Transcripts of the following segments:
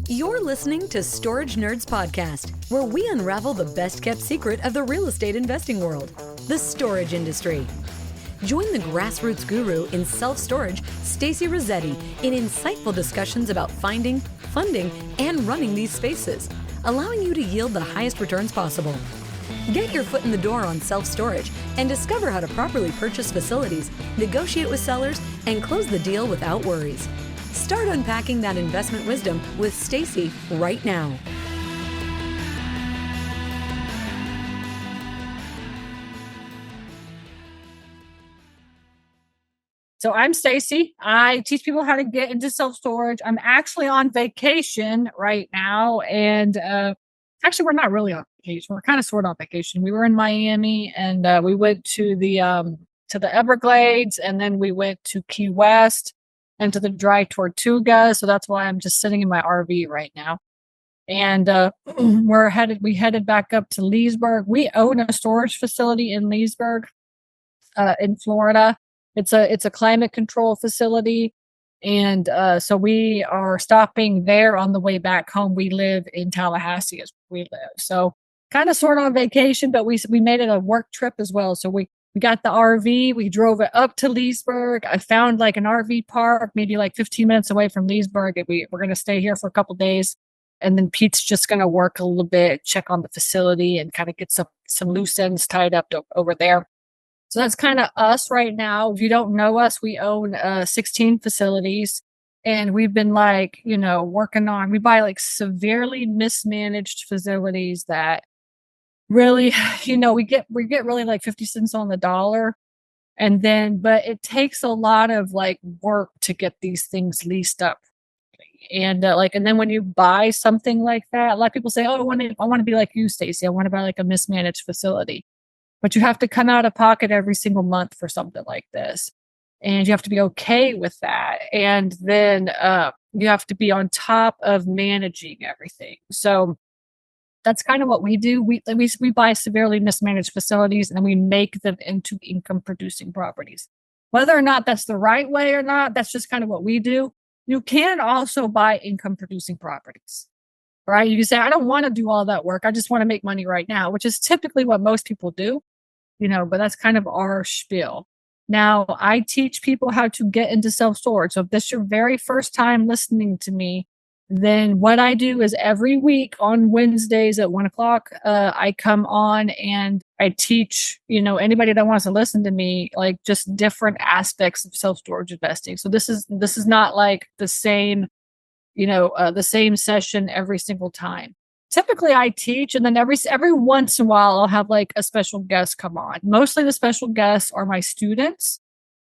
You're listening to Storage Nerds Podcast, where we unravel the best-kept secret of the real estate investing world, the storage industry. Join the grassroots guru in self-storage, Stacy Rossetti, in insightful discussions about finding, funding, and running these spaces, allowing you to yield the highest returns possible. Get your foot in the door on self-storage and discover how to properly purchase facilities, negotiate with sellers, and close the deal without worries. Start unpacking that investment wisdom with Stacy right now. So I'm Stacy. I teach people how to get into self-storage. I'm actually on vacation right now. And actually, we're not really on vacation. We're kind of sort of on vacation. We were in Miami and we went to the Everglades, and then we went to Key West and to the Dry Tortuga. So that's why I'm just sitting in my RV right now. And we headed back up to Leesburg. We own a storage facility in Leesburg, in Florida. It's a climate control facility. And so we are stopping there on the way back home. We live in Tallahassee as we live. So kind of sort of on vacation, but we made it a work trip as well. So we got the RV, we drove it up to Leesburg. I found like an RV park, maybe like 15 minutes away from Leesburg. And we're going to stay here for a couple days. And then Pete's just going to work a little bit, check on the facility and kind of get some loose ends tied up over there. So that's kind of us right now. If you don't know us, we own 16 facilities, and we've been working on, we buy like severely mismanaged facilities that really, we get really like 50 cents on the dollar. And then, but it takes a lot of like work to get these things leased up. And and then when you buy something like that, a lot of people say, oh, I want to be like you, Stacy. I want to buy like a mismanaged facility. But you have to come out of pocket every single month for something like this. And you have to be okay with that. And then you have to be on top of managing everything. So that's kind of what we do. We buy severely mismanaged facilities and we make them into income producing properties. Whether or not that's the right way or not, that's just kind of what we do. You can also buy income producing properties, right? You can say, I don't want to do all that work. I just want to make money right now, which is typically what most people do, but that's kind of our spiel. Now, I teach people how to get into self-storage. So if this is your very first time listening to me, then what I do is every week on Wednesdays at 1:00, I come on and I teach, anybody that wants to listen to me, like just different aspects of self-storage investing. So this is not like the same, the same session every single time. Typically I teach, and then every once in a while I'll have like a special guest come on. Mostly the special guests are my students,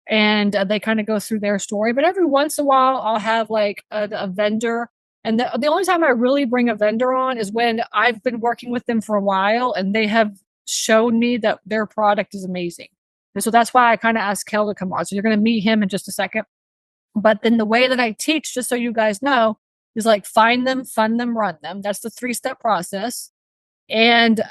and they kind of go through their story. But every once in a while I'll have like a vendor. And the only time I really bring a vendor on is when I've been working with them for a while and they have shown me that their product is amazing. And so that's why I kind of asked Kale to come on. So you're going to meet him in just a second. But then the way that I teach, just so you guys know, is like find them, fund them, run them. That's the 3-step process. And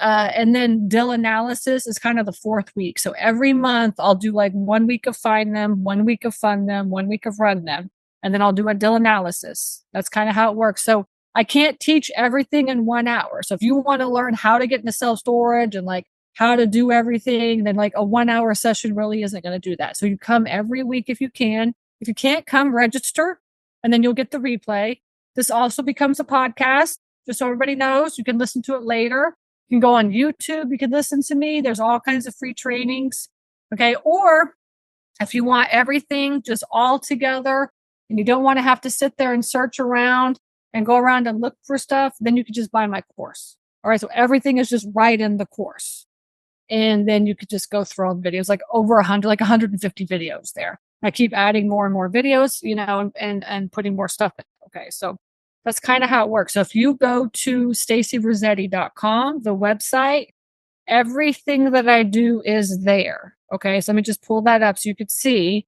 then deal analysis is kind of the 4th week. So every month I'll do like 1 week of find them, 1 week of fund them, 1 week of run them. And then I'll do a deal analysis. That's kind of how it works. So I can't teach everything in 1 hour. So if you want to learn how to get into self-storage and like how to do everything, then like a 1-hour session really isn't going to do that. So you come every week if you can. If you can't come, register, and then you'll get the replay. This also becomes a podcast, just so everybody knows. You can listen to it later. You can go on YouTube. You can listen to me. There's all kinds of free trainings. Okay. Or if you want everything just all together and you don't want to have to sit there and search around and go around and look for stuff, then you could just buy my course. All right. So everything is just right in the course. And then you could just go through all the videos, like over 100, like 150 videos there. I keep adding more and more videos, and putting more stuff in. Okay. So that's kind of how it works. So if you go to stacyrossetti.com, the website, everything that I do is there. Okay. So let me just pull that up so you could see,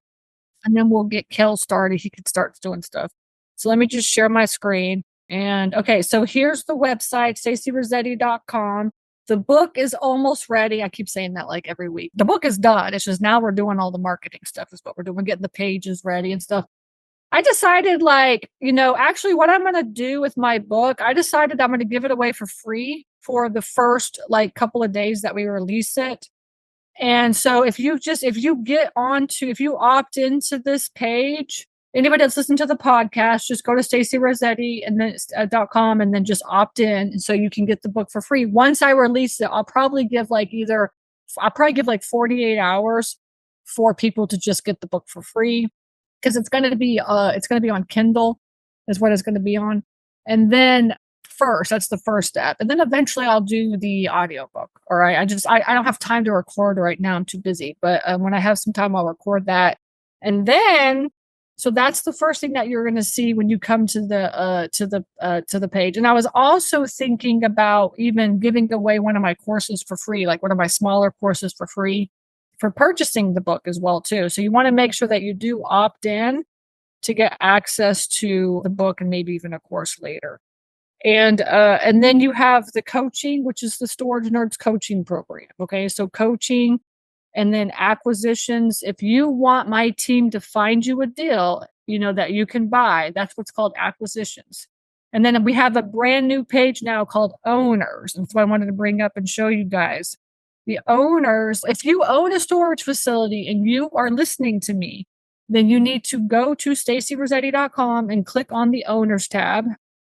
and then we'll get Kale started. He can start doing stuff. So let me just share my screen. And okay, so here's the website, stacyrossetti.com. The book is almost ready. I keep saying that like every week. The book is done. It's just now we're doing all the marketing stuff is what we're doing. We're getting the pages ready and stuff. I decided actually what I'm going to do with my book, I decided I'm going to give it away for free for the first couple of days that we release it. And so if you opt into this page, anybody that's listened to the podcast, just go to Stacy Rossetti and then .com and then just opt in. And so you can get the book for free. Once I release it, I'll probably give 48 hours for people to just get the book for free. Because it's going to be on Kindle is what it's going to be on. And then that's the first step. And then eventually I'll do the audiobook. All right. I don't have time to record right now. I'm too busy. But when I have some time, I'll record that. And then, so that's the first thing that you're going to see when you come to the page. And I was also thinking about even giving away one of my courses for free, like one of my smaller courses for free for purchasing the book as well too. So you want to make sure that you do opt in to get access to the book and maybe even a course later. And then you have the coaching, which is the Storage Nerds coaching program. Okay. So coaching and then acquisitions. If you want my team to find you a deal, that you can buy, that's what's called acquisitions. And then we have a brand new page now called owners. And that's what I wanted to bring up and show you guys. The owners, if you own a storage facility and you are listening to me, then you need to go to stacyrossetti.com and click on the owners tab.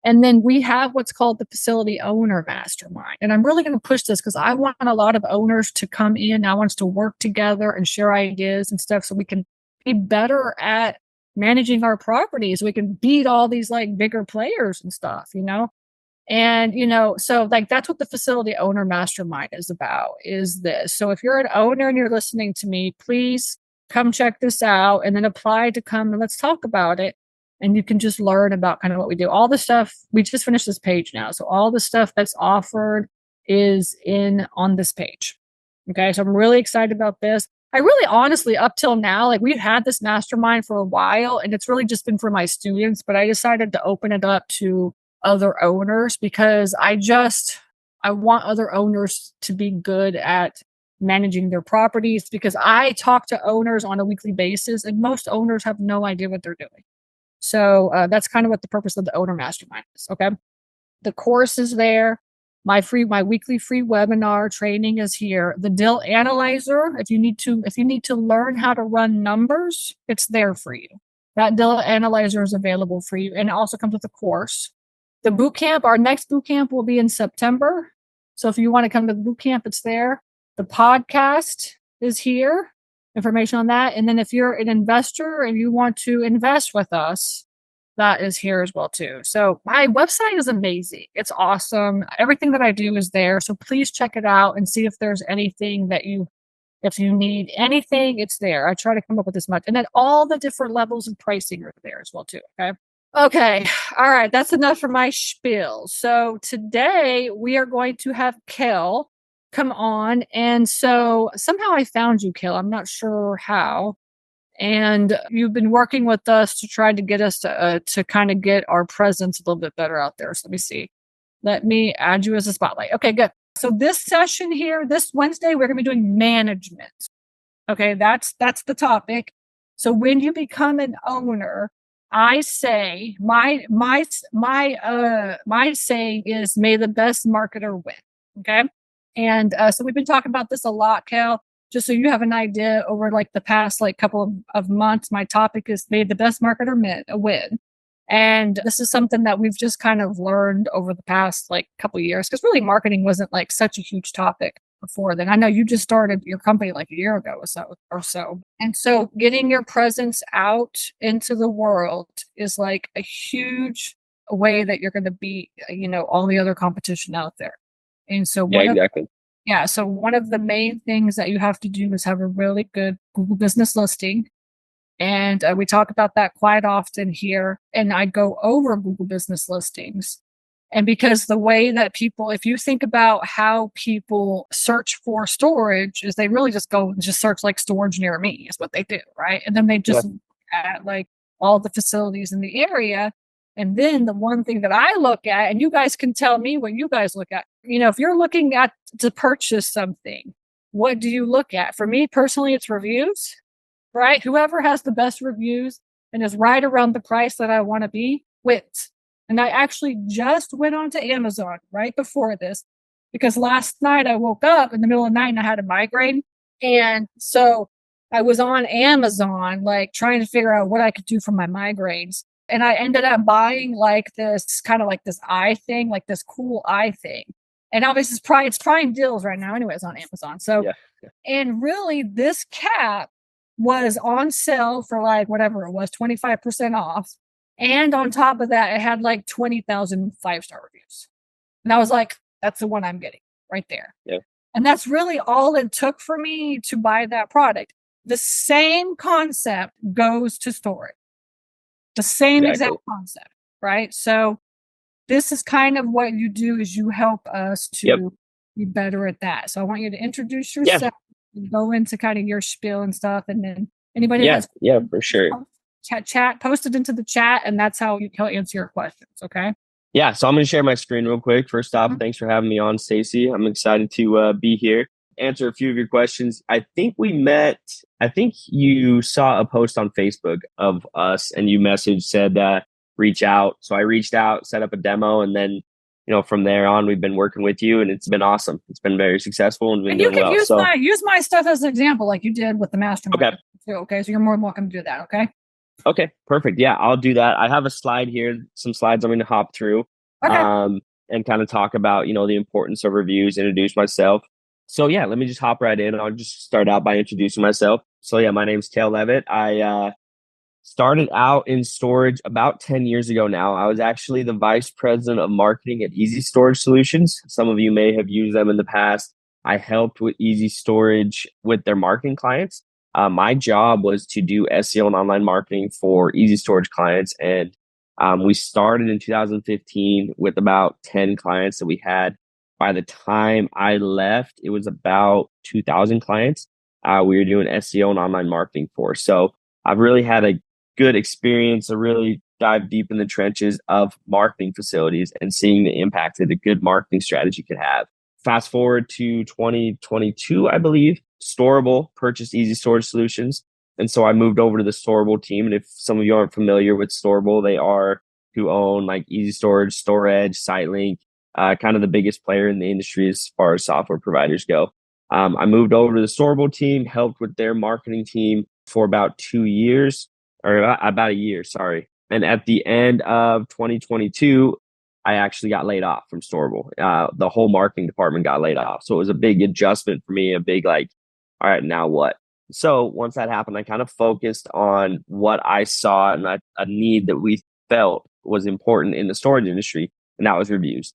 And then we have what's called the facility owner mastermind. And I'm really going to push this because I want a lot of owners to come in. I want us to work together and share ideas and stuff so we can be better at managing our properties. We can beat all these bigger players and stuff, And, so that's what the facility owner mastermind is about, is this. So if you're an owner and you're listening to me, please come check this out and then apply to come and let's talk about it. And you can just learn about kind of what we do. All the stuff, we just finished this page now. So all the stuff that's offered is on this page. Okay. So I'm really excited about this. I really honestly, up till now, we've had this mastermind for a while and it's really just been for my students, but I decided to open it up to other owners because I want other owners to be good at managing their properties because I talk to owners on a weekly basis and most owners have no idea what they're doing. So that's kind of what the purpose of the owner mastermind is. Okay. The course is there. My weekly free webinar training is here. The deal analyzer, if you need to learn how to run numbers, it's there for you. That deal analyzer is available for you. And it also comes with a course. The boot camp, our next boot camp will be in September. So if you want to come to the boot camp, it's there. The podcast is here. Information on that. And then if you're an investor and you want to invest with us, that is here as well too. So my website is amazing. It's awesome. Everything that I do is there. So please check it out and see if there's anything if you need anything, it's there. I try to come up with as much. And then all the different levels of pricing are there as well too. Okay. All right. That's enough for my spiel. So today we are going to have Kale come on. And so somehow I found you, Kale. I'm not sure how. And you've been working with us to try to get us to kind of get our presence a little bit better out there. So let me see. Let me add you as a spotlight. Okay, good. So this session here, this Wednesday, we're going to be doing management. Okay, that's the topic. So when you become an owner, I say my saying is may the best marketer win. Okay. And so we've been talking about this a lot, Kel. Just so you have an idea, over the past couple of months, my topic is may the best marketer win. And this is something that we've just kind of learned over the past couple of years, because really marketing wasn't such a huge topic before then. I know you just started your company a year ago or so. And so getting your presence out into the world is a huge way that you're going to beat, all the other competition out there. And so exactly. So one of the main things that you have to do is have a really good Google business listing. And we talk about that quite often here. And I go over Google business listings. And because the way that if you think about how people search for storage, is they really just search storage near me is what they do, right? And then they just look at all the facilities in the area. And then the one thing that I look at, and you guys can tell me what you guys look at, if you're looking to purchase something, what do you look at? For me personally, it's reviews, right? Whoever has the best reviews, and is right around the price that I want to be, quit. And I actually just went onto Amazon right before this because last night I woke up in the middle of the night and I had a migraine. And so I was on Amazon, like trying to figure out what I could do for my migraines. And I ended up buying like this kind of like this eye thing, like this cool eye thing. And obviously it's prime deals right now, anyways, on Amazon. So, and really this cap was on sale for like whatever it was, 25% off. And on top of that, it had like 20,000 5-star reviews. And I was like, that's the one I'm getting right there. Yeah. And that's really all it took for me to buy that product. The same concept goes to storage. The same exact concept, right? So this is kind of what you do is you help us to be better at that. So I want you to introduce yourself and go into kind of your spiel and stuff. And then anybody that's for sure. Post it into the chat, and that's how he'll answer your questions. Okay. Yeah. So I'm going to share my screen real quick. First off, thanks for having me on, Stacy. I'm excited to be here, answer a few of your questions. I think you saw a post on Facebook of us and you said reach out. So I reached out, set up a demo, and then, from there on, we've been working with you and it's been awesome. It's been very successful and been you doing can well. use my stuff as an example, like you did with the mastermind. Okay. Too, okay. So you're more than welcome to do that. Okay. Okay, perfect. Yeah, I'll do that. I have a slide here, some slides I'm going to hop through, and kind of talk about, the importance of reviews, introduce myself. So yeah, let me just hop right in. I'll just start out by introducing myself. So yeah, my name's Kale Leavitt. I started out in storage about 10 years ago now. I was actually the vice president of marketing at Easy Storage Solutions. Some of you may have used them in the past. I helped with Easy Storage with their marketing clients. My job was to do SEO and online marketing for Easy Storage clients. And we started in 2015 with about 10 clients that we had. By the time I left, it was about 2,000 clients we were doing SEO and online marketing for. So I've really had a good experience to really dive deep in the trenches of marketing facilities and seeing the impact that a good marketing strategy could have. Fast forward to 2022, I believe, Storable purchased Easy Storage Solutions. And so I moved over to the Storable team. And if some of you aren't familiar with Storable, they are who own like Easy Storage, StoreEdge, SiteLink, kind of the biggest player in the industry as far as software providers go. I moved over to the Storable team, helped with their marketing team for about 2 years, or about a year, sorry. And at the end of 2022, I actually got laid off from Storable. The whole marketing department got laid off. So it was a big adjustment for me, a big all right, now what? So once that happened, I kind of focused on what I saw and a need that we felt was important in the storage industry, and that was reviews.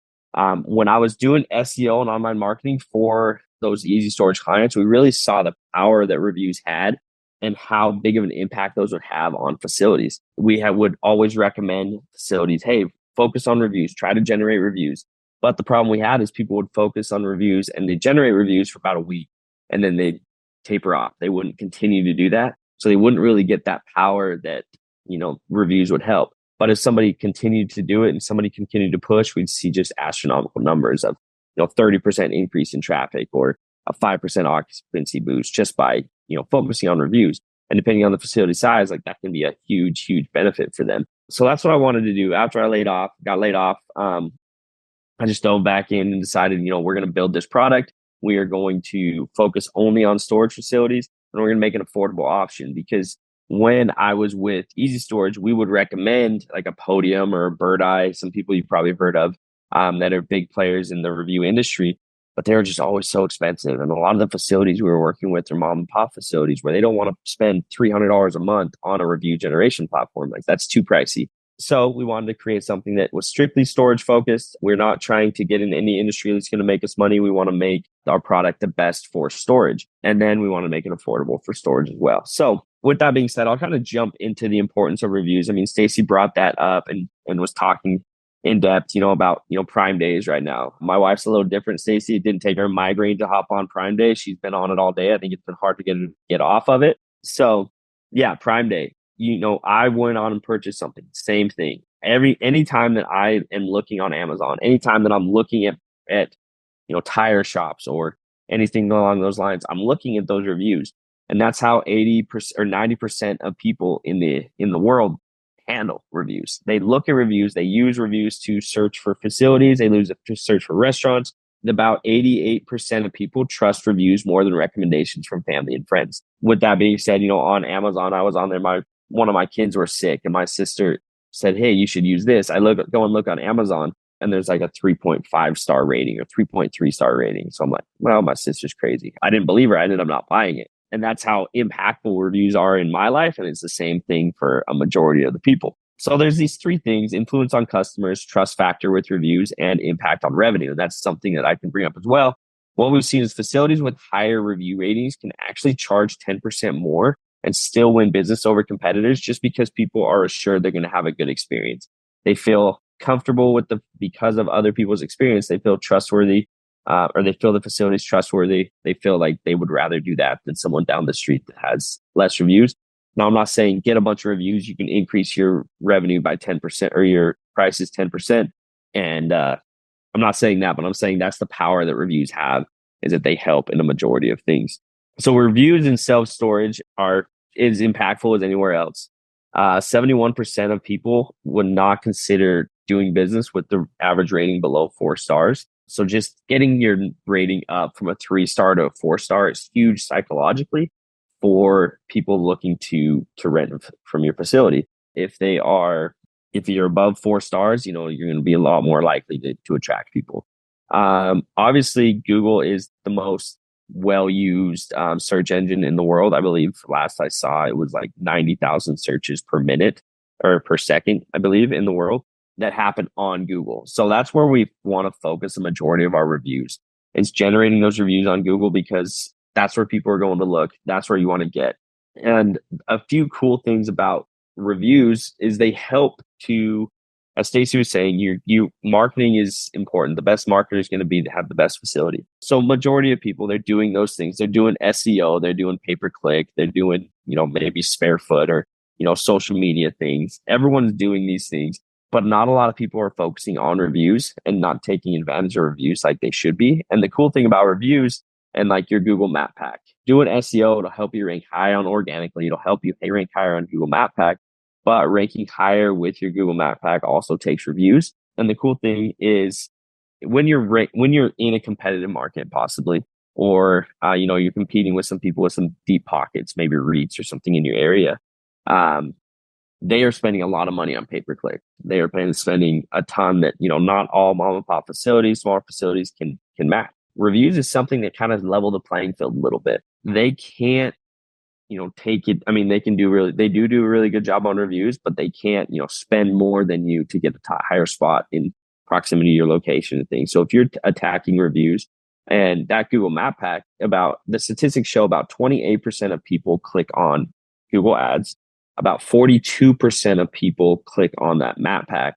When I was doing SEO and online marketing for those Easy Storage clients, we really saw the power that reviews had and how big of an impact those would have on facilities. We would always recommend facilities, hey, focus on reviews, try to generate reviews. But the problem we had is people would focus on reviews and they generate reviews for about a week and then they'd taper off. They wouldn't continue to do that. So they wouldn't really get that power that, reviews would help. But if somebody continued to do it and somebody continued to push, we'd see just astronomical numbers of, 30% increase in traffic or a 5% occupancy boost just by, focusing on reviews. And depending on the facility size, that can be a huge, huge benefit for them. So that's what I wanted to do. After I got laid off, I just dove back in and decided, we're going to build this product. We are going to focus only on storage facilities and we're going to make an affordable option because when I was with Easy Storage, we would recommend like a Podium or a Bird Eye, some people you've probably heard of that are big players in the review industry, but they're just always so expensive. And a lot of the facilities we were working with are mom and pop facilities where they don't want to spend $300 a month on a review generation platform. That's too pricey. So we wanted to create something that was strictly storage focused. We're not trying to get in any industry that's going to make us money. We want to make our product the best for storage. And then we want to make it affordable for storage as well. So with that being said, I'll kind of jump into the importance of reviews. I mean, Stacy brought that up and was talking in depth, about, Prime Days right now. My wife's a little different, Stacy. It didn't take her migraine to hop on Prime Day. She's been on it all day. I think it's been hard to get off of it. So yeah, Prime Day. I went on and purchased something. Same thing. Anytime that I am looking on Amazon, anytime that I'm looking at tire shops or anything along those lines, I'm looking at those reviews. And that's how 80% or 90% of people in the world handle reviews. They look at reviews, they use reviews to search for facilities, they use it to search for restaurants. About 88% of people trust reviews more than recommendations from family and friends. With that being said, on Amazon, I was on there. One of my kids were sick, and my sister said, "Hey, you should use this." Go and look on Amazon, and there's like a 3.5 star rating or 3.3 star rating. So I'm like, well, my sister's crazy. I didn't believe her. I ended up not buying it. And that's how impactful reviews are in my life. And it's the same thing for a majority of the people. So there's these three things: influence on customers, trust factor with reviews, and impact on revenue. That's something that I can bring up as well. What we've seen is facilities with higher review ratings can actually charge 10% more and still win business over competitors, just because people are assured they're going to have a good experience. They feel comfortable because of other people's experience. They feel trustworthy, or they feel the facility is trustworthy. They feel like they would rather do that than someone down the street that has less reviews. Now, I'm not saying get a bunch of reviews, you can increase your revenue by 10% or your prices 10%. And I'm not saying that, but I'm saying that's the power that reviews have, is that they help in a majority of things. So reviews in self-storage are as impactful as anywhere else. 71% of people would not consider doing business with the average rating below 4 stars. So just getting your rating up from a 3-star to a 4-star is huge psychologically for people looking to rent from your facility. If you're above 4 stars, you're going to be a lot more likely to attract people. Obviously, Google is the most well-used search engine in the world. I believe last I saw, it was like 90,000 searches per minute or per second, I believe, in the world that happen on Google. So that's where we want to focus the majority of our reviews. It's generating those reviews on Google, because that's where people are going to look. That's where you want to get. And a few cool things about reviews is they help to, as Stacy was saying, you marketing is important. The best marketer is going to be to have the best facility. So majority of people, they're doing those things. They're doing SEO, they're doing pay-per-click, they're doing, maybe spare foot or, social media things. Everyone's doing these things, but not a lot of people are focusing on reviews and not taking advantage of reviews like they should be. And the cool thing about reviews, and like your Google Map Pack, doing SEO, it'll help you rank high on organically. It'll help you rank higher on Google Map Pack, but ranking higher with your Google Map Pack also takes reviews. And the cool thing is when you're in a competitive market, possibly, or, you're competing with some people with some deep pockets, maybe REITs or something in your area, they are spending a lot of money on pay-per-click. They are spending a ton that, not all mom and pop facilities, smaller facilities can match. Reviews is something that kind of level the playing field a little bit. They can't, take it. I mean, they do a really good job on reviews, but they can't, spend more than you to get a higher spot in proximity to your location and things. So if you're attacking reviews, and that Google Map Pack, the statistics show about 28% of people click on Google ads, about 42% of people click on that map pack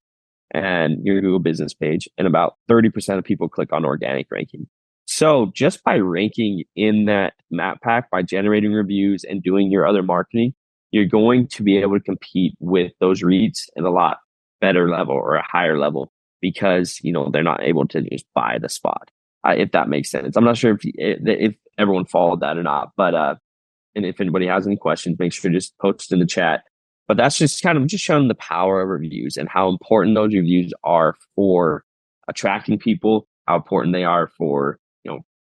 and your Google business page, and about 30% of people click on organic ranking. So just by ranking in that map pack, by generating reviews and doing your other marketing, you're going to be able to compete with those REITs at a lot better level or a higher level, because, they're not able to just buy the spot, if that makes sense. I'm not sure if everyone followed that or not, but, and if anybody has any questions, make sure to just post in the chat. But that's just kind of just showing the power of reviews and how important those reviews are for attracting people, how important they are for,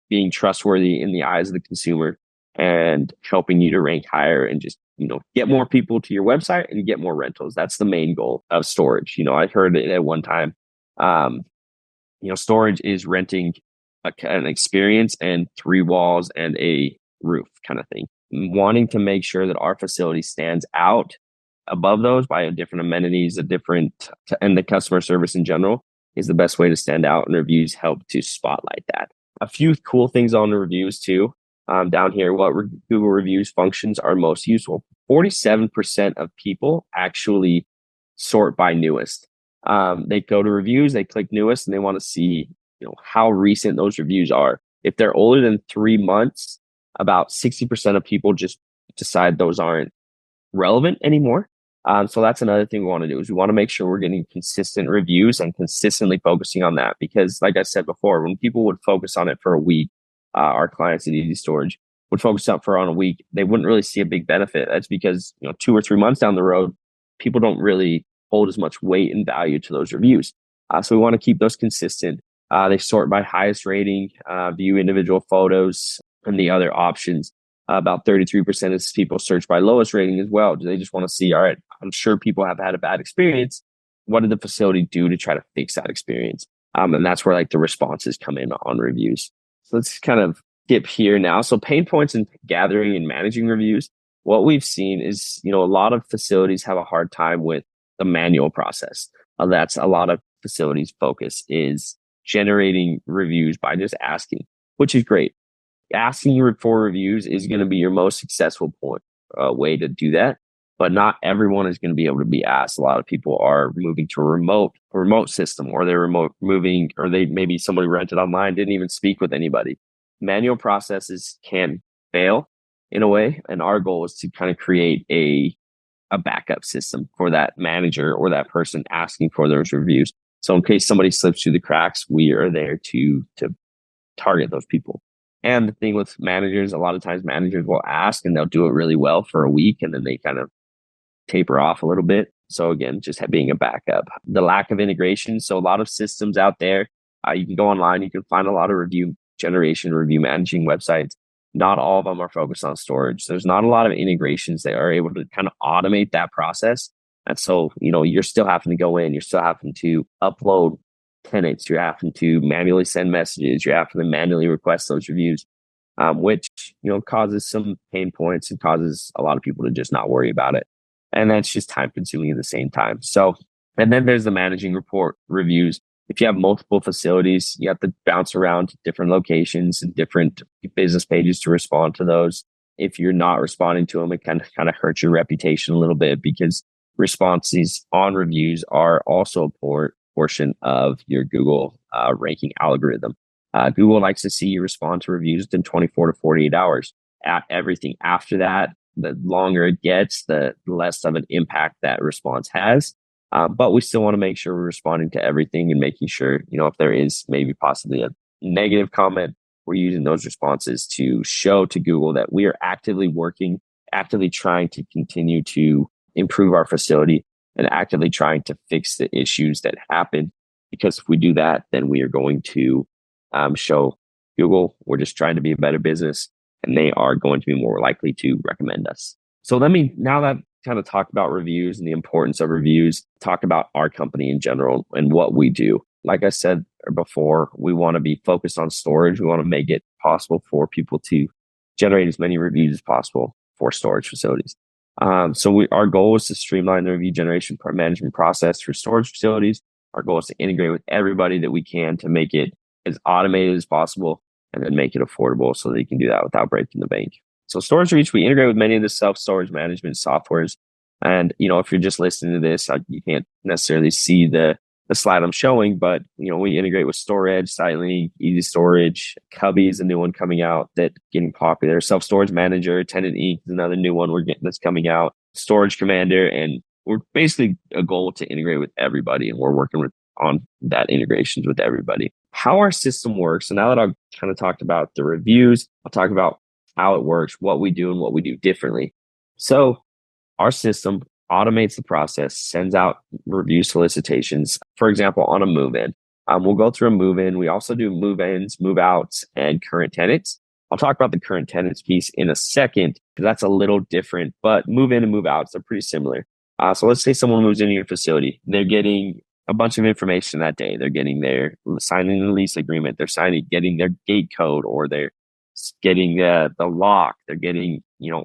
being trustworthy in the eyes of the consumer and helping you to rank higher and just, get more people to your website and get more rentals. That's the main goal of storage. I heard it at one time, storage is renting an experience and 3 walls and a roof kind of thing. Wanting to make sure that our facility stands out above those by different amenities, and the customer service in general is the best way to stand out, and reviews help to spotlight that. A few cool things on the reviews too. Down here, what Google reviews functions are most useful. 47% of people actually sort by newest. They go to reviews, they click newest, and they want to see, how recent those reviews are. If they're older than 3 months, about 60% of people just decide those aren't relevant anymore. So that's another thing we want to do, is we want to make sure we're getting consistent reviews and consistently focusing on that. Because like I said before, when people would focus on it for a week, our clients at Easy Storage, would focus up for on a week, they wouldn't really see a big benefit. That's because, 2 or 3 months down the road, people don't really hold as much weight and value to those reviews. So we want to keep those consistent. They sort by highest rating, view individual photos, and the other options. About 33% of people search by lowest rating as well. They just want to see, all right, I'm sure people have had a bad experience. What did the facility do to try to fix that experience? And that's where like the responses come in on reviews. So let's kind of skip here now. So pain points in gathering and managing reviews. What we've seen is, a lot of facilities have a hard time with the manual process. That's a lot of facilities' focus is generating reviews by just asking, which is great. Asking for reviews is going to be your most successful way to do that, but not everyone is going to be able to be asked. A lot of people are moving to a remote system, or they're moving, or they maybe somebody rented online, didn't even speak with anybody. Manual processes can fail in a way, and our goal is to kind of create a backup system for that manager or that person asking for those reviews. So in case somebody slips through the cracks, we are there to target those people. And the thing with managers, a lot of times managers will ask and they'll do it really well for a week, and then they kind of taper off a little bit. So again, just being a backup. The lack of integration. So a lot of systems out there, you can go online, you can find a lot of review generation, review managing websites. Not all of them are focused on storage. There's not a lot of integrations that are able to kind of automate that process. And so, you're still having to go in, you're still having to upload tenants, you're having to manually send messages, you're having to manually request those reviews, which, causes some pain points and causes a lot of people to just not worry about it. And that's just time consuming at the same time. So, and then there's the managing report reviews. If you have multiple facilities, you have to bounce around to different locations and different business pages to respond to those. If you're not responding to them, it kind of hurts your reputation a little bit, because responses on reviews are also a portion of your Google ranking algorithm. Google likes to see you respond to reviews within 24 to 48 hours. Everything after that, the longer it gets, the less of an impact that response has. But we still want to make sure we're responding to everything and making sure, if there is maybe possibly a negative comment, we're using those responses to show to Google that we are actively working, actively trying to continue to improve our facility, and actively trying to fix the issues that happen. Because if we do that, then we are going to show Google we're just trying to be a better business, and they are going to be more likely to recommend us. So let me, now that kind of talk about reviews and the importance of reviews, talk about our company in general and what we do. Like I said before, we want to be focused on storage. We want to make it possible for people to generate as many reviews as possible for storage facilities. So our goal is to streamline the review generation management process for storage facilities. Our goal is to integrate with everybody that we can to make it as automated as possible, and then make it affordable so that you can do that without breaking the bank. So Storage Reach, we integrate with many of the self-storage management softwares. And, if you're just listening to this, you can't necessarily see the slide I'm showing, but, we integrate with Storage, SiteLink, Easy Storage. Cubby is a new one coming out that's getting popular. Self-Storage Manager, Tenant Inc. is another new one that's coming out. Storage Commander, and we're basically a goal to integrate with everybody, and we're working on that integrations with everybody. How our system works. So now that I've kind of talked about the reviews, I'll talk about how it works, what we do, and what we do differently. So our system automates the process, sends out review solicitations. For example, on a move-in, we'll go through a move-in. We also do move-ins, move-outs, and current tenants. I'll talk about the current tenants piece in a second, because that's a little different, but move-in and move-outs are pretty similar. So let's say someone moves into your facility. They're getting a bunch of information that day. They're signing the lease agreement. They're getting their gate code, or they're getting the lock. They're getting,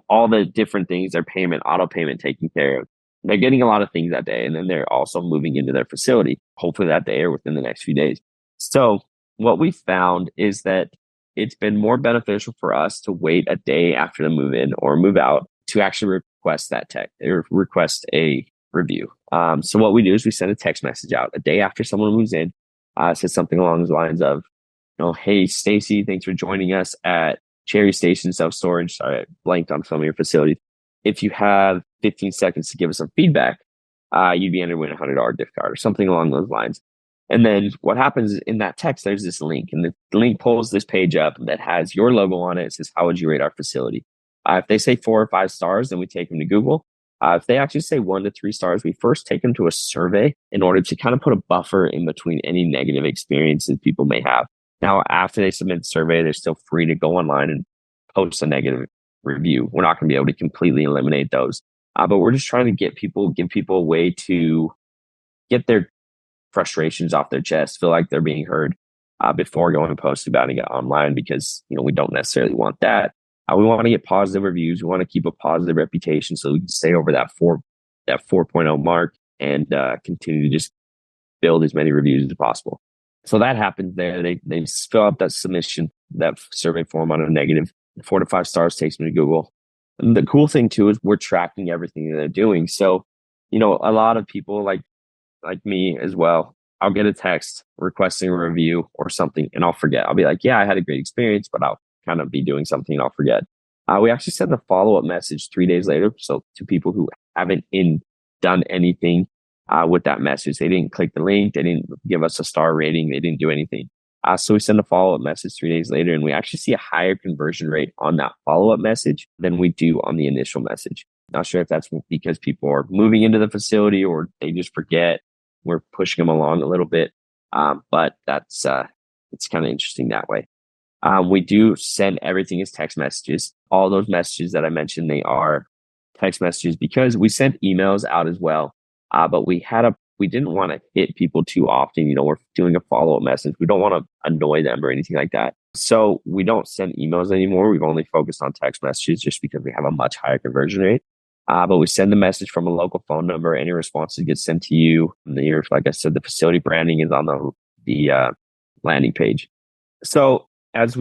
all the different things, their auto payment taken care of. They're getting a lot of things that day. And then they're also moving into their facility, hopefully that day or within the next few days. So what we found is that it's been more beneficial for us to wait a day after the move in or move out to actually request request a review. So what we do is we send a text message out a day after someone moves in. Says something along the lines of, hey, Stacy, thanks for joining us at Cherry Station Self-Storage. Sorry, I blanked on some of your facilities. If you have 15 seconds to give us some feedback, you'd be entered to win a $100 gift card or something along those lines. And then what happens in that text, there's this link, and the link pulls this page up that has your logo on it. It says, how would you rate our facility? If they say 4 or 5 stars, then we take them to Google. If they actually say 1 to 3 stars, we first take them to a survey in order to kind of put a buffer in between any negative experiences people may have. Now, after they submit the survey, they're still free to go online and post a negative review. We're not going to be able to completely eliminate those, but we're just trying to give people a way to get their frustrations off their chest, feel like they're being heard before going and post about it online, because we don't necessarily want that. We want to get positive reviews. We want to keep a positive reputation so we can stay over that 4.0 mark and continue to just build as many reviews as possible. So that happens there. They fill out that submission, that survey form on a negative. 4 to 5 stars takes them to Google. And the cool thing too is we're tracking everything that they're doing. So, a lot of people like me as well, I'll get a text requesting a review or something and I'll forget. I'll be like, yeah, I had a great experience, but I'll kind of be doing something and I'll forget. We actually send a follow-up message 3 days later. So to people who haven't done anything with that message, they didn't click the link, they didn't give us a star rating, they didn't do anything. So we send a follow-up message 3 days later, and we actually see a higher conversion rate on that follow-up message than we do on the initial message. Not sure if that's because people are moving into the facility or they just forget. We're pushing them along a little bit, but that's it's kind of interesting that way. We do send everything as text messages. All those messages that I mentioned, they are text messages because we sent emails out as well. But we didn't want to hit people too often. We're doing a follow-up message. We don't want to annoy them or anything like that. So we don't send emails anymore. We've only focused on text messages just because we have a much higher conversion rate. But we send the message from a local phone number. Any responses get sent to you. Like I said, the facility branding is on the landing page. So as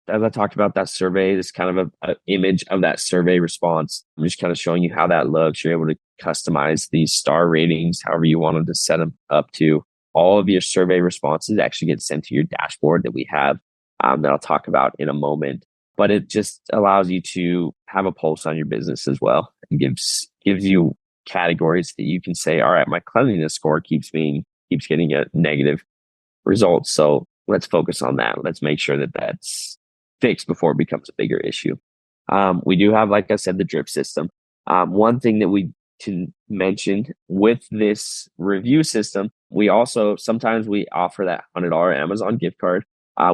I talked about that survey, this kind of a image of that survey response. I'm just kind of showing you how that looks. You're able to customize these star ratings, however you wanted to set them up to. All of your survey responses actually get sent to your dashboard that we have that I'll talk about in a moment. But it just allows you to have a pulse on your business as well. It gives you categories that you can say, all right, my cleanliness score keeps getting a negative result. So let's focus on that. Let's make sure that that's fixed before it becomes a bigger issue. We do have, like I said, the drip system. One thing that we can mention with this review system, we also sometimes we offer that $100 Amazon gift card.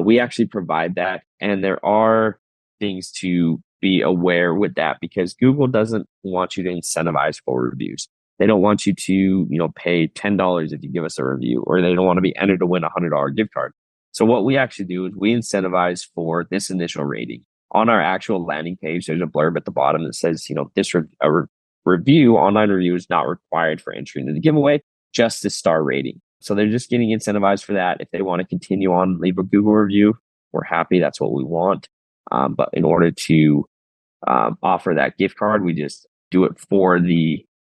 We actually provide that, and there are things to be aware with that because Google doesn't want you to incentivize for reviews. They don't want you to, pay $10 if you give us a review, or they don't want to be entered to win a $100 gift card. So what we actually do is we incentivize for this initial rating. On our actual landing page, there's a blurb at the bottom that says, this online review is not required for entry into the giveaway, just the star rating. So they're just getting incentivized for that. If they want to continue on, leave a Google review, we're happy. That's what we want. But in order to offer that gift card, we just do it for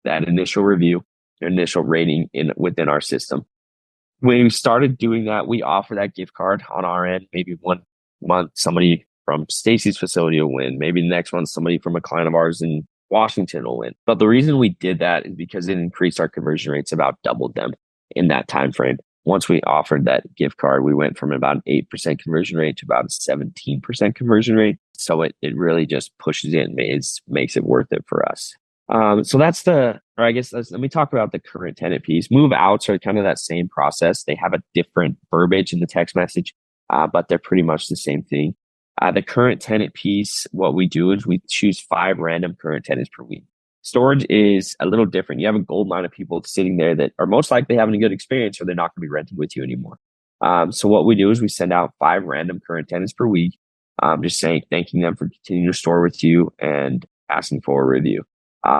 that initial review, initial rating within our system. When we started doing that, we offer that gift card on our end. Maybe 1 month, somebody from Stacy's facility will win. Maybe the next one, somebody from a client of ours in Washington will win. But the reason we did that is because it increased our conversion rates, about doubled them in that time frame. Once we offered that gift card, we went from about an 8% conversion rate to about a 17% conversion rate. So it really just pushes it and makes it worth it for us. So let me talk about the current tenant piece. Move outs are kind of that same process. They have a different verbiage in the text message, but they're pretty much the same thing. The current tenant piece, what we do is we choose 5 random current tenants per week. Storage is a little different. You have a gold mine of people sitting there that are most likely having a good experience, or they're not going to be renting with you anymore. So what we do is we send out 5 random current tenants per week, just thanking them for continuing to store with you and asking for a review.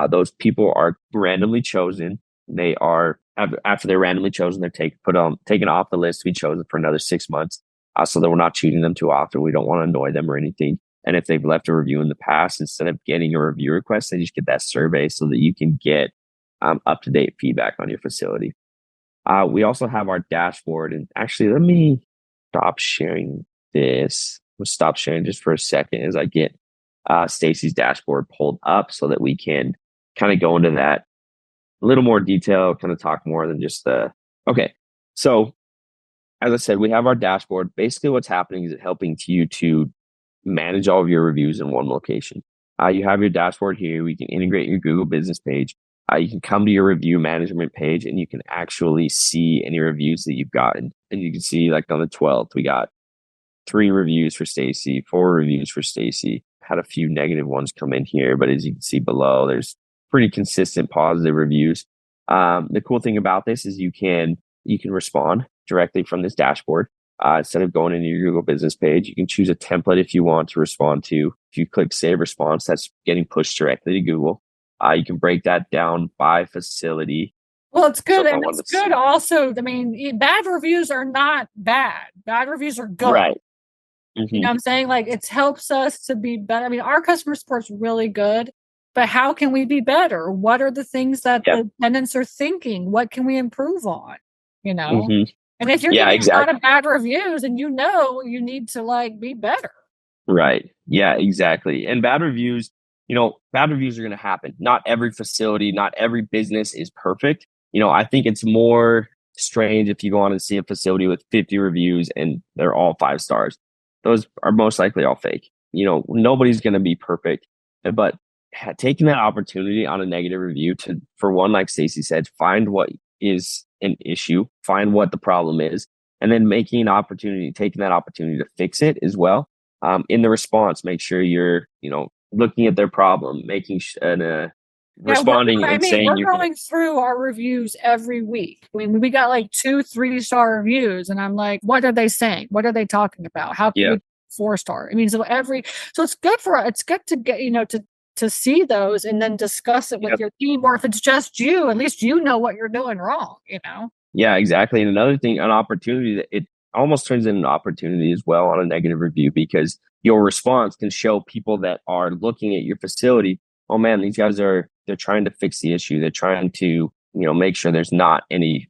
Those people are randomly chosen. They are, after they're randomly chosen, they're taken off the list to be chosen for another 6 months. So that we're not choosing them too often. We don't want to annoy them or anything. And if they've left a review in the past, instead of getting a review request, they just get that survey so that you can get up-to-date feedback on your facility. We also have our dashboard. And actually, let me stop sharing this. We'll stop sharing just for a second as I get Stacy's dashboard pulled up so that we can kind of go into that a little more detail, kind of talk more than just okay. So as I said, we have our dashboard. Basically, what's happening is it helping you to manage all of your reviews in one location. You have your dashboard here. We can integrate your Google business page. You can come to your review management page and you can actually see any reviews that you've gotten. And you can see like on the 12th, we got 3 reviews for Stacy, 4 reviews for Stacy. Had a few negative ones come in here, but as you can see below, there's pretty consistent positive reviews. The cool thing about this is you can respond directly from this dashboard. Instead of going into your Google business page, you can choose a template if you want to respond to. If you click save response, that's getting pushed directly to Google. You can break that down by facility. Well, it's good. And it's good also. I mean, bad reviews are not bad. Bad reviews are good. Right. You know what I'm saying? Like, it helps us to be better. I mean, our customer support's really good, but how can we be better? What are the things that the tenants are thinking? What can we improve on? You know? And if you're getting a lot of bad reviews and you need to like be better. Right. Yeah, exactly. And bad reviews are going to happen. Not every facility, not every business is perfect. I think it's more strange if you go on and see a facility with 50 reviews and they're all 5 stars. Those are most likely all fake. Nobody's going to be perfect, but taking that opportunity on a negative review for one, like Stacy said, find what is an issue, find what the problem is, and then taking that opportunity to fix it as well. In the response, make sure you're, looking at their problem, responding and saying we're going through our reviews every week. I mean, we got like 2-3-star reviews, and I'm like, what are they saying? What are they talking about? How can we 4-star? I mean, so it's good to get, to see those and then discuss it with your team, or if it's just you, at least you know what you're doing wrong, Yeah, exactly. And another thing, an opportunity, that it almost turns into an opportunity as well on a negative review, because your response can show people that are looking at your facility, oh man, these guys they're trying to fix the issue. They're trying to, make sure there's not any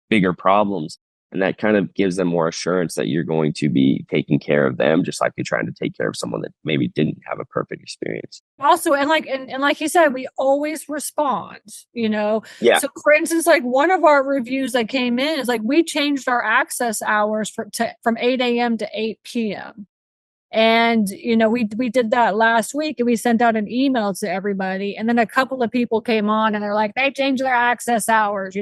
bigger problems. And that kind of gives them more assurance that you're going to be taking care of them, just like you're trying to take care of someone that maybe didn't have a perfect experience. Also, and like you said, we always respond, Yeah. So for instance, like one of our reviews that came in is like, we changed our access hours from 8 a.m. to 8 p.m. And, we did that last week, and we sent out an email to everybody. And then a couple of people came on and they're like, they changed their access hours,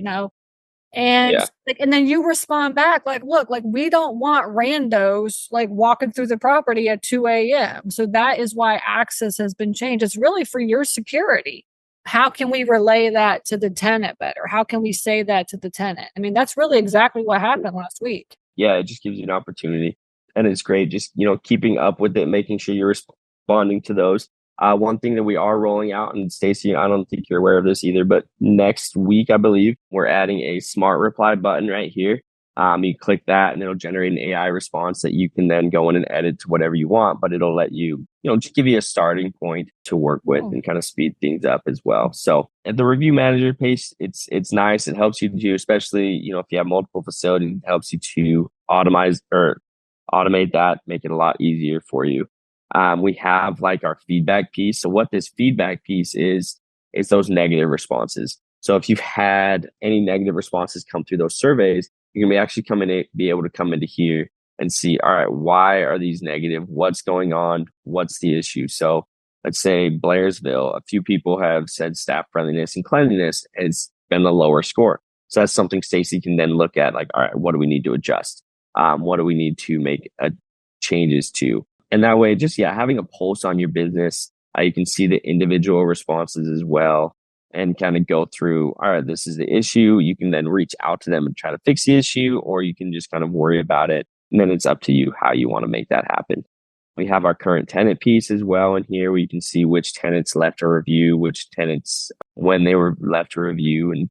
And and then you respond back like, look, like we don't want randos like walking through the property at 2 a.m. So that is why access has been changed. It's really for your security. How can we relay that to the tenant better? How can we say that to the tenant? I mean, that's really exactly what happened last week. Yeah, it just gives you an opportunity. And it's great just, keeping up with it, making sure you're responding to those. One thing that we are rolling out, and Stacy, I don't think you're aware of this either, but next week, I believe, we're adding a smart reply button right here. You click that and it'll generate an AI response that you can then go in and edit to whatever you want, but it'll let you, just give you a starting point to work with and kind of speed things up as well. So at the review manager page, it's nice. It helps you to, especially, if you have multiple facilities, it helps you to automate that, make it a lot easier for you. We have like our feedback piece. So what this feedback piece is those negative responses. So if you've had any negative responses come through those surveys, you're going to be able to come into here and see, all right, why are these negative? What's going on? What's the issue? So let's say Blairsville, a few people have said staff friendliness and cleanliness has been a lower score. So that's something Stacy can then look at, like, all right, what do we need to adjust? What do we need to make changes to? And that way, just, having a pulse on your business, you can see the individual responses as well and kind of go through, all right, this is the issue. You can then reach out to them and try to fix the issue, or you can just kind of worry about it. And then it's up to you how you want to make that happen. We have our current tenant piece as well in here, where you can see which tenants left a review, which tenants, when they were left a review. And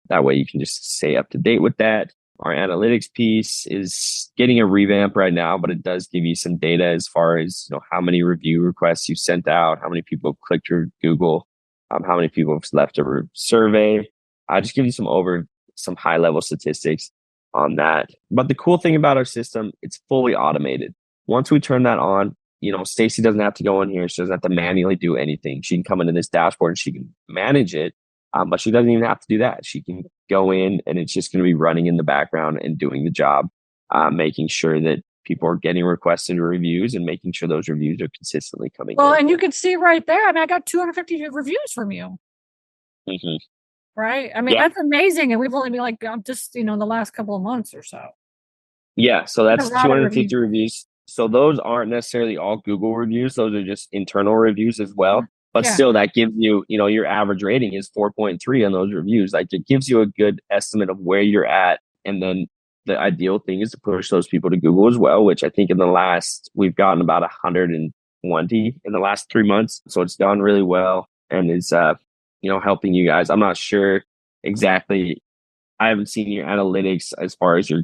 that way you can just stay up to date with that. Our analytics piece is getting a revamp right now, but it does give you some data as far as, how many review requests you sent out, how many people clicked your Google, how many people have left a survey. I just give you some high level statistics on that. But the cool thing about our system, it's fully automated. Once we turn that on, Stacy doesn't have to go in here. She doesn't have to manually do anything. She can come into this dashboard and she can manage it. But she doesn't even have to do that. She can go in and it's just going to be running in the background and doing the job. making sure that people are getting requested reviews and making sure those reviews are consistently coming Well, in. and you can see right there, I mean, I got 250 reviews from you. Mm-hmm. Right? I mean, that's amazing. And we've only been like, just, the last couple of months or so. Yeah. So that's 250 reviews. reviews. So those aren't necessarily all Google reviews. Those are just internal reviews as well. But still, that gives you, your average rating is 4.3 on those reviews. Like, it gives you a good estimate of where you're at. And then the ideal thing is to push those people to Google as well, which I think we've gotten about 120 in the last 3 months. So it's done really well and is, helping you guys. I'm not sure exactly. I haven't seen your analytics as far as your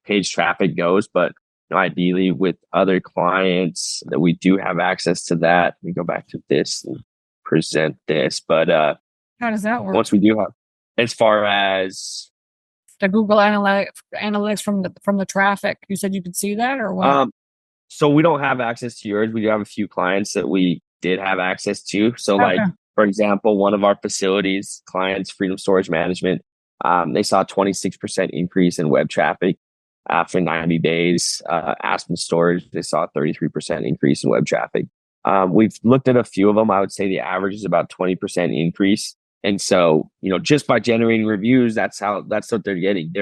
page traffic goes, but ideally with other clients that we do have access to that. We go back to this and present this, but how does that work? Once we do have, as far as the Google analytics from the traffic, you said you could see that or what? So we don't have access to yours. We do have a few clients that we did have access to. So like, for example, one of our facilities clients, Freedom Storage Management, they saw a 26% increase in web traffic after 90 days. Aspen Storage, they saw a 33% increase in web traffic. We've looked at a few of them. I would say the average is about 20% increase. And so, just by generating reviews, that's what they're getting.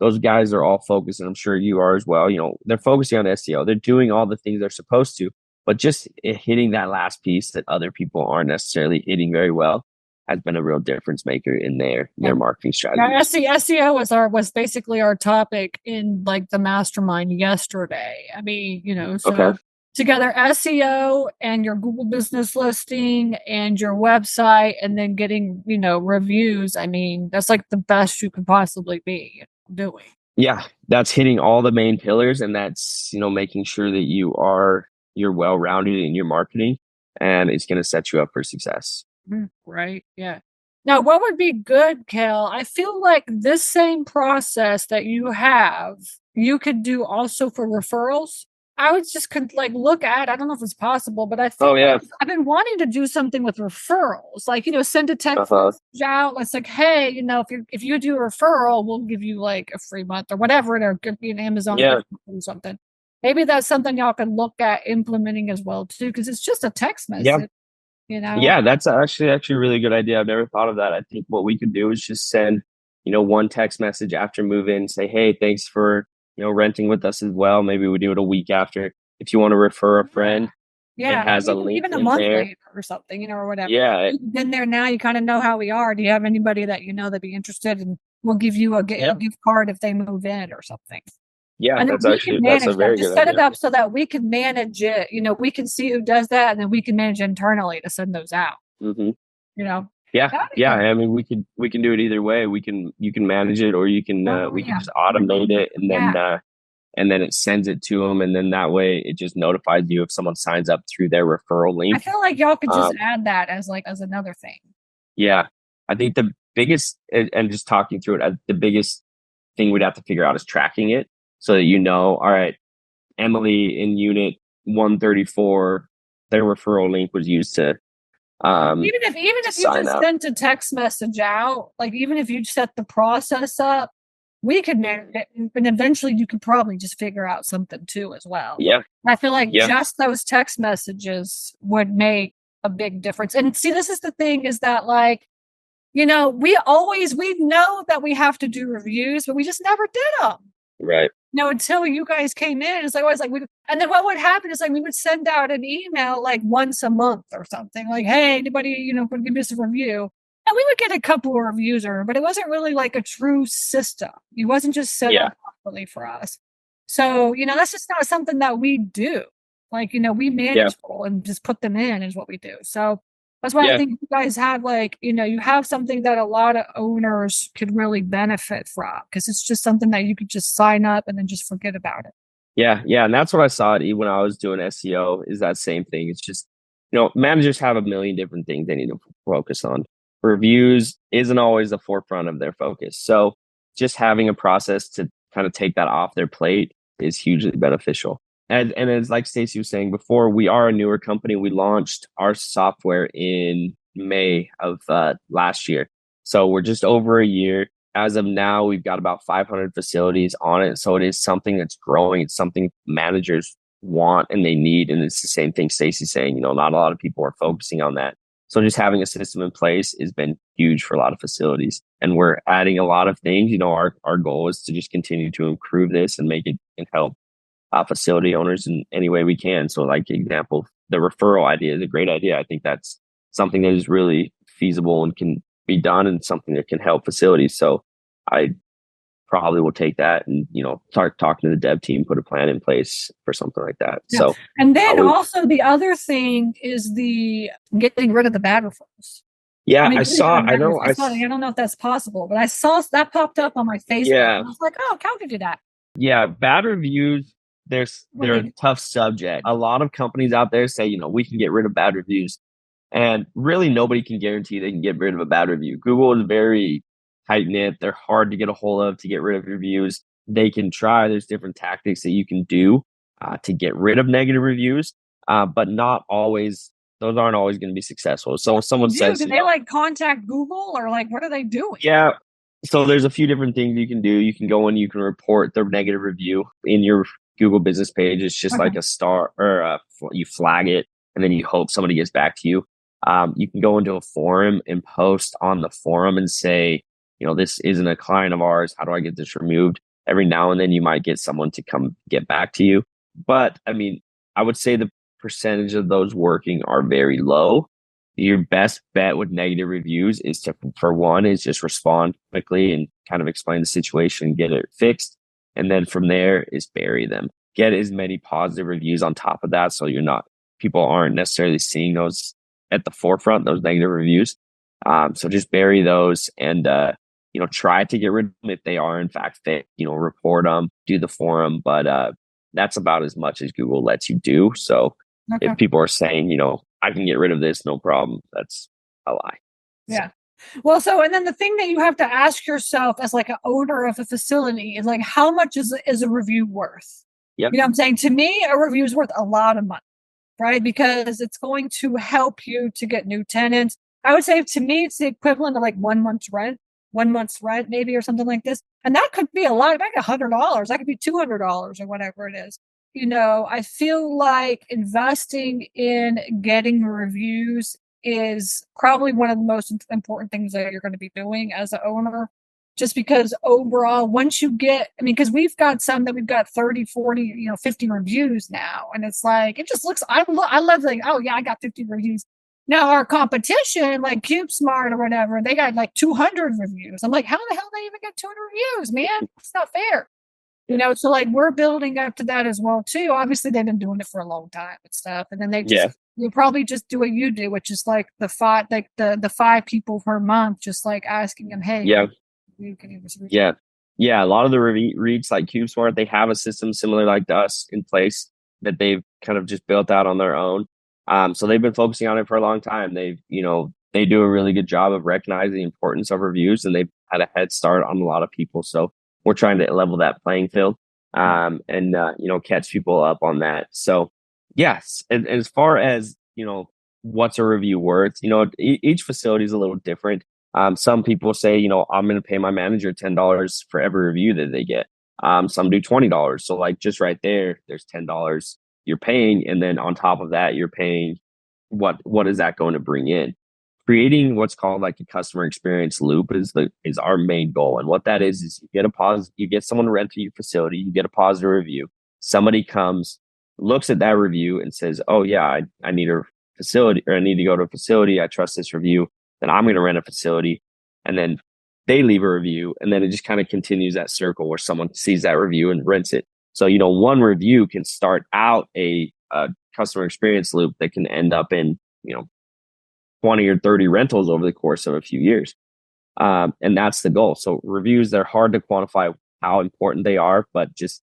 Those guys are all focused, and I'm sure you are as well. They're focusing on SEO. They're doing all the things they're supposed to, but just hitting that last piece that other people aren't necessarily hitting very well has been a real difference maker in their marketing strategy. SEO was basically our topic in like the mastermind yesterday. I mean, together SEO and your Google business listing and your website and then getting, reviews. I mean, that's like the best you could possibly be doing. Yeah, that's hitting all the main pillars, and that's, making sure that you're well-rounded in your marketing, and it's going to set you up for success. Right. Yeah. Now, what would be good, Kale? I feel like this same process that you have, you could do also for referrals. I would just look at, I don't know if it's possible, but I think I've been wanting to do something with referrals, like, send a text message out. It's like, hey, if you do a referral, we'll give you like a free month or whatever, or give you an Amazon or something. Maybe that's something y'all can look at implementing as well too, because it's just a text message. Yeah, that's actually a really good idea. I've never thought of that. I think what we could do is just send, one text message after move in, say, hey, thanks for, renting with us as well. Maybe we do it a week after. If you want to refer a friend, it has a link even a month later or something, or whatever. Yeah. You've been there now, you kind of know how we are. Do you have anybody that that'd be interested, and we'll give you a gift card if they move in or something? Yeah, that's a very good idea. Set it up so that we can manage it. We can see who does that, and then we can manage internally to send those out. Mm-hmm. Yeah. I mean, we can do it either way. You can manage it, or you can we can just automate it, and then it sends it to them, and then that way it just notifies you if someone signs up through their referral link. I feel like y'all could just add that as another thing. Yeah, I think the biggest, and just talking through it, the biggest thing we'd have to figure out is tracking it. So that all right, Emily in unit 134, their referral link was used to even if you just sent a text message out, like even if you set the process up, we could manage it, and eventually you could probably just figure out something too as well. Yeah, I feel like just those text messages would make a big difference. And see, this is the thing: is that we know that we have to do reviews, but we just never did them. Right. Until you guys came in, it's and then what would happen is we would send out an email once a month or something, like, hey, anybody, give us a review. And we would get a couple of reviews, but it wasn't really like a true system. It wasn't just set up properly for us. So, that's just not something that we do. We manage people and just put them in is what we do. So that's why I think you guys have you have something that a lot of owners could really benefit from, because it's just something that you could just sign up and then just forget about it. Yeah. And that's what I saw when I was doing SEO, is that same thing. It's just, managers have a million different things they need to focus on. Reviews isn't always the forefront of their focus. So just having a process to kind of take that off their plate is hugely beneficial. And as like Stacy was saying before, we are a newer company. We launched our software in May of last year. So we're just over a year. as of now, we've got about 500 facilities on it. So it is something that's growing. It's something managers want and they need. And it's the same thing Stacy's saying, you know, not a lot of people are focusing on that. So just having a system in place has been huge for a lot of facilities. And we're adding a lot of things. You know, our goal is to just continue to improve this and make it and help facility owners in any way we can. So like example, the referral idea is a great idea. I think that's something that is really feasible and can be done and something that can help facilities. So I probably will take that and, you know, start talking to the dev team, put a plan in place for something like that. Yeah. So, and then also the other thing is the getting rid of the bad referrals. Yeah, I don't know if that's possible, but I saw that popped up on my Facebook. Yeah. I was like, oh, how could do that? Yeah, bad reviews, they're a tough subject. A lot of companies out there say, you know, we can get rid of bad reviews. And really nobody can guarantee they can get rid of a bad review. Google is very tight-knit. They're hard to get a hold of to get rid of reviews. They can try. There's different tactics that you can do to get rid of negative reviews, but not always. Those aren't always going to be successful. So if someone says, do they like contact Google or like what are they doing? Yeah. So there's a few different things you can do. You can go and you can report their negative review in your Google business page. It's just like a star or you flag it and then you hope somebody gets back to you. You can go into a forum and post on the forum and say, you know, this isn't a client of ours. How do I get this removed? Every now and then you might get someone to come get back to you. But I mean, I would say the percentage of those working are very low. Your best bet with negative reviews is is just respond quickly and kind of explain the situation, get it fixed. And then from there is bury them. Get as many positive reviews on top of that. So people aren't necessarily seeing those at the forefront, those negative reviews. So just bury those and, you know, try to get rid of them if they are in fact fit, you know, report them, do the forum, but, that's about as much as Google lets you do. So if people are saying, you know, I can get rid of this, no problem, that's a lie. Yeah. Well, and then the thing that you have to ask yourself as like an owner of a facility is like, how much is a review worth? Yep. You know what I'm saying? To me, a review is worth a lot of money, right? Because it's going to help you to get new tenants. I would say to me, it's the equivalent of like 1 month's rent maybe, or something like this. And that could be a lot, like $100, that could be $200 or whatever it is. You know, I feel like investing in getting reviews is probably one of the most important things that you're going to be doing as an owner. Just because overall, once you get, I mean, because we've got some that we've got 30, 40, you know, 50 reviews now. And it's like, it just looks, I love like, oh yeah, I got 50 reviews. Now our competition, like CubeSmart or whatever, they got like 200 reviews. I'm like, how the hell they even get 200 reviews, man? It's not fair. You know, so like we're building up to that as well too. Obviously they've been doing it for a long time and stuff. And then you probably just do what you do, which is like the 5 people per month, just like asking them, hey, yeah. A lot of the REITs like CubeSmart, they have a system similar like us in place that they've kind of just built out on their own. So they've been focusing on it for a long time. They do a really good job of recognizing the importance of reviews, and they've had a head start on a lot of people. So we're trying to level that playing field, and catch people up on that. So yes, and as far as, you know, what's a review worth, you know, each facility is a little different. Some people say, you know, I'm going to pay my manager $10 for every review that they get. Some do $20. So like just right there's $10 you're paying. And then on top of that, you're paying what is that going to bring in? Creating what's called like a customer experience loop is our main goal. And what that is you get someone to rent to your facility, you get a positive review. Somebody comes, looks at that review and says, oh yeah, I need a facility, or I need to go to a facility. I trust this review. Then I'm going to rent a facility, and then they leave a review, and then it just kind of continues that circle where someone sees that review and rents it. So, you know, one review can start out a customer experience loop that can end up in, you know, 20 or 30 rentals over the course of a few years. And that's the goal. So reviews, they're hard to quantify how important they are, but just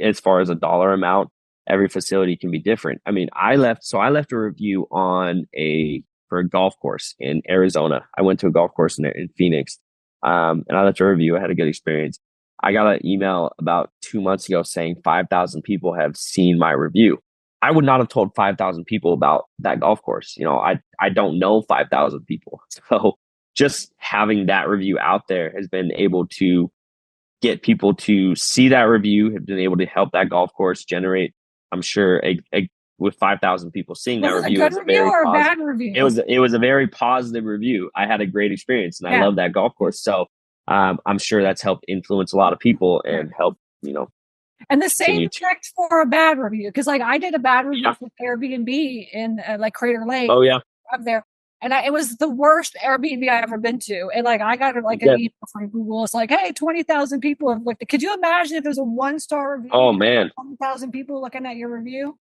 as far as a dollar amount, every facility can be different. I mean, I left a review for a golf course in Arizona. I went to a golf course in Phoenix, and I left a review. I had a good experience. I got an email about 2 months ago saying 5,000 people have seen my review. I would not have told 5,000 people about that golf course. You know, I don't know 5,000 people. So just having that review out there has been able to get people to see that review, have been able to help that golf course generate, I'm sure, with 5,000 people seeing that Was it review, a good review or a bad review? It was a very positive review. I had a great experience, and I love that golf course. So I'm sure that's helped influence a lot of people and help, And the same checked for a bad review, because like I did a bad review for Airbnb in like Crater Lake. Oh yeah, up there, and it was the worst Airbnb I ever been to. And like I got like an email from Google. It's like, hey, 20,000 people have looked. Could you imagine if there's a 1-star review? Oh man, 20,000 people looking at your review.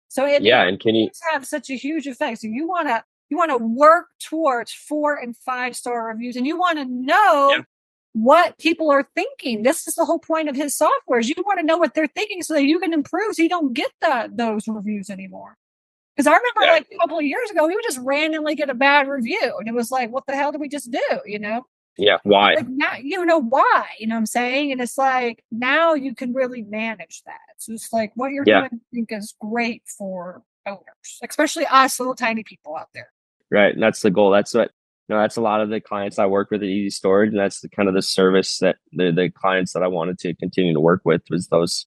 So and can you have such a huge effect? So you want to work towards 4 and 5-star reviews, and you want to know what people are thinking. This is the whole point of his software. Is you want to know what they're thinking so that you can improve, so you don't get those reviews anymore. Because I remember like a couple of years ago, we would just randomly get a bad review, and it was like, what the hell did we just do? Yeah, why? Like now, why? You know what I'm saying? And it's like now you can really manage that. So it's like what you're doing, I think, is great for owners, especially us little tiny people out there. Right, and that's the goal. That's what that's a lot of the clients I work with at Easy Storage, and that's the kind of the service that the clients that I wanted to continue to work with was those,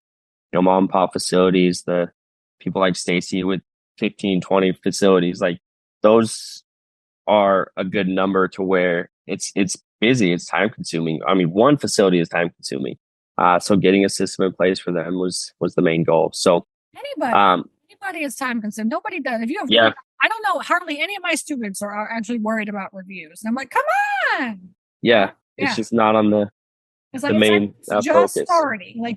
mom and pop facilities, the people like Stacy with 15, 20 facilities. Like those are a good number to where it's busy, it's time consuming. I mean, one facility is time consuming. So getting a system in place for them was the main goal. So anybody is time consuming. Nobody does. If you have I don't know, hardly any of my students are actually worried about reviews. And I'm like, come on. It's just not on the main just focus.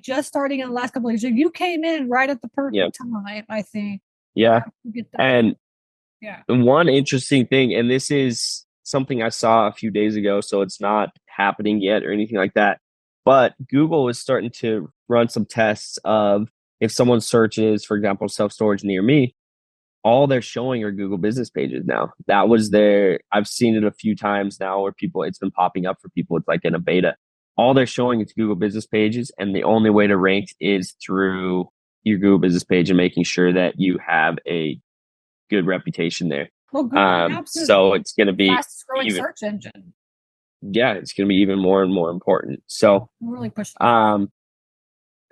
Just starting in the last couple of years. If you came in right at the perfect time, I think. And one interesting thing, and this is something I saw a few days ago, so it's not happening yet or anything like that, but Google is starting to run some tests of if someone searches, for example, self-storage near me, all they're showing are Google business pages now. That was I've seen it a few times now where it's been popping up for people. It's like in a beta. All they're showing is Google business pages, and the only way to rank is through your Google business page and making sure that you have a good reputation there. Well, so it's going to be fastest growing search engine. Yeah, it's going to be even more and more important. So really push. I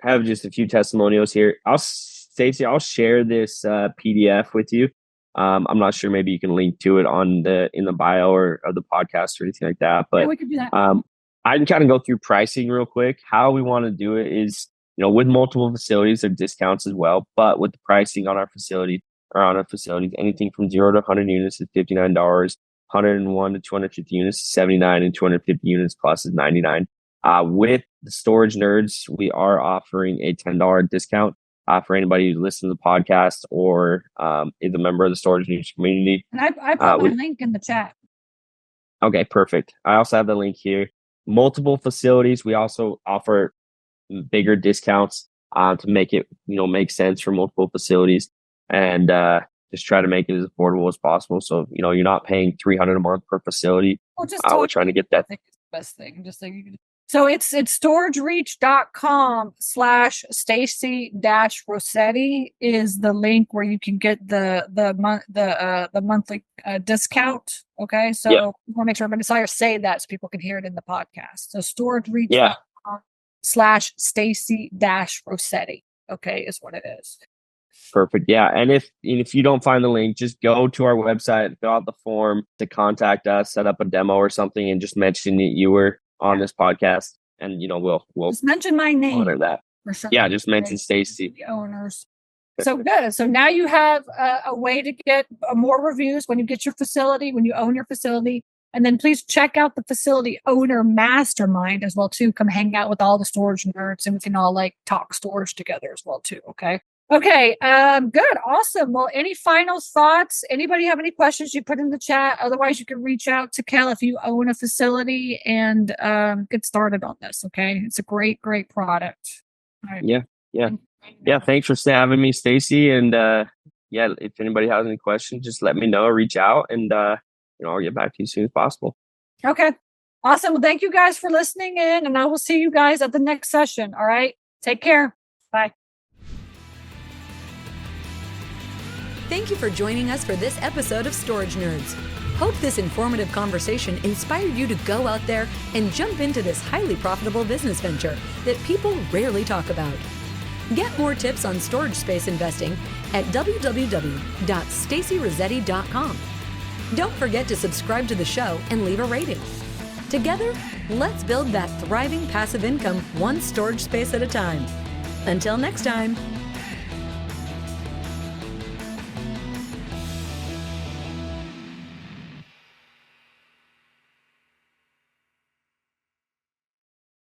have just a few testimonials here. Stacey, I'll share this PDF with you. I'm not sure, maybe you can link to it in the bio or of the podcast or anything like that. But we could do that. I can kind of go through pricing real quick. How we want to do it is, with multiple facilities, there are discounts as well. But with the pricing on our facilities, anything from 0 to 100 units is $59. 101 to 250 units is $79, and 250 units plus is $99. With the Storage Nerds, we are offering a $10 discount for anybody who listens to the podcast or is a member of the Storage Nerds community. And I put my link in the chat. Okay, perfect. I also have the link here. Multiple facilities. We also offer bigger discounts to make it, make sense for multiple facilities, and just try to make it as affordable as possible. So, you're not paying $300 a month per facility. We're trying to get that. I think it's the best thing. Just like so it's storagereach.com/Stacy-Rossetti is the link where you can get the monthly discount. Okay. So we want to make sure everybody say that so people can hear it in the podcast. So storagereach.com/Stacy-Rossetti. Okay, is what it is. Perfect. Yeah. And if you don't find the link, just go to our website, fill out the form to contact us, set up a demo or something, and just mention that you were on this podcast, and we'll just mention my name. Honor that. For sure. Yeah, just mention Stacy. The owners. So good. So now you have a way to get more reviews when you get your facility, when you own your facility. And then please check out the facility owner mastermind as well too. Come hang out with all the storage nerds, and we can all talk storage together as well too. Okay. Good. Awesome. Well, any final thoughts? Anybody have any questions you put in the chat? Otherwise, you can reach out to Kale if you own a facility and get started on this. Okay. It's a great, great product. Right. Yeah. Thanks for having me, Stacy. And if anybody has any questions, just let me know, reach out, and I'll get back to you as soon as possible. Okay. Awesome. Well, thank you guys for listening in, and I will see you guys at the next session. All right. Take care. Bye. Thank you for joining us for this episode of Storage Nerds. Hope this informative conversation inspired you to go out there and jump into this highly profitable business venture that people rarely talk about. Get more tips on storage space investing at www.stacyrossetti.com. Don't forget to subscribe to the show and leave a rating. Together, let's build that thriving passive income one storage space at a time. Until next time.